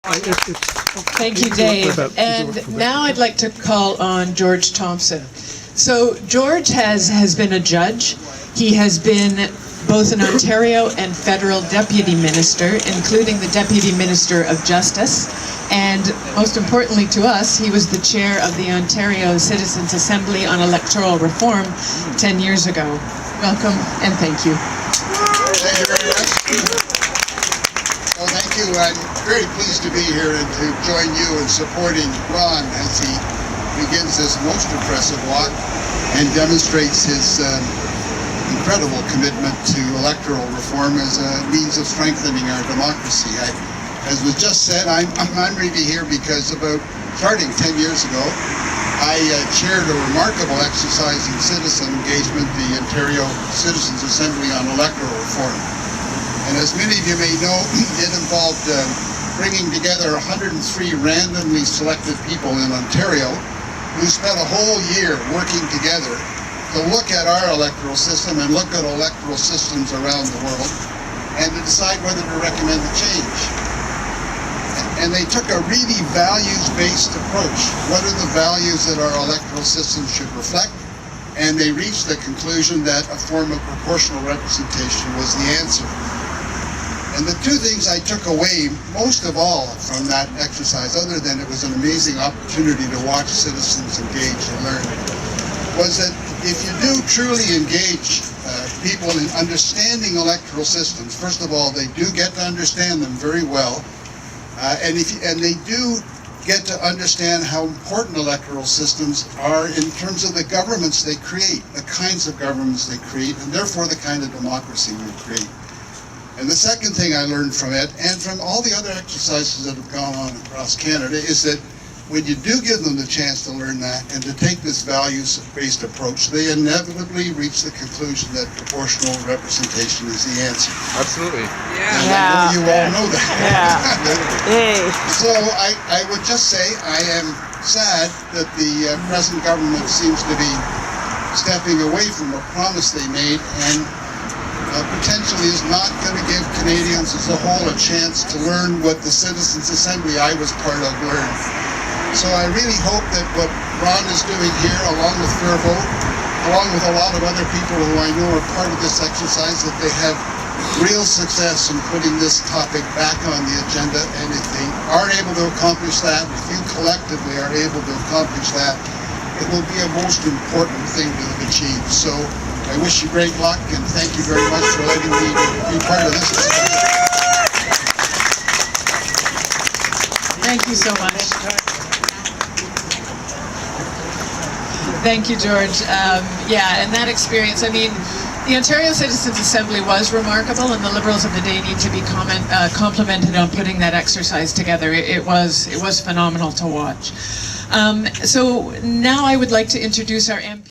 Thank you, Dave. And now I'd like to call on George Thompson. So George has been a judge. He has been both an Ontario and federal deputy minister, including the Deputy Minister of Justice. And most importantly to us, he was the chair of the Ontario Citizens' Assembly on Electoral Reform 10 years ago. Welcome and thank you. Thank you very much. Well, thank you. I'm very pleased to be here and to join you in supporting Ron as he begins this most impressive walk and demonstrates his incredible commitment to electoral reform as a means of strengthening our democracy. As was just said, I'm really here because starting 10 years ago, I chaired a remarkable exercise in citizen engagement, the Ontario Citizens' Assembly on Electoral Reform. And as many of you may know, it involved bringing together 103 randomly selected people in Ontario who spent a whole year working together to look at our electoral system and look at electoral systems around the world and to decide whether to recommend a change. And they took a really values-based approach. What are the values that our electoral system should reflect? And they reached the conclusion that a form of proportional representation was the answer. And the two things I took away most of all from that exercise, other than it was an amazing opportunity to watch citizens engage and learn, was that if you do truly engage people in understanding electoral systems, first of all, they do get to understand them very well. And they do get to understand how important electoral systems are in terms of the governments they create, the kinds of governments they create, and therefore the kind of democracy we create. And the second thing I learned from it, and from all the other exercises that have gone on across Canada, is that when you do give them the chance to learn that and to take this values-based approach, they inevitably reach the conclusion that proportional representation is the answer. Absolutely. And I know you all know that. Hey. So I would just say I am sad that the present government seems to be stepping away from a promise they made and potentially is not going to give Canadians as a whole a chance to learn what the Citizens' Assembly I was part of learned. So I really hope that what Ron is doing here, along with Fairvote, along with a lot of other people who I know are part of this exercise, that they have real success in putting this topic back on the agenda. And if they are able to accomplish that, if you collectively are able to accomplish that, it will be a most important thing to have achieved. So I wish you great luck and thank you very much for letting me be part of this discussion. Thank you so much. Thank you, George. And that experience, I mean, the Ontario Citizens' Assembly was remarkable, and the Liberals of the day need to be complimented on putting that exercise together. It was phenomenal to watch. So now I would like to introduce our MP.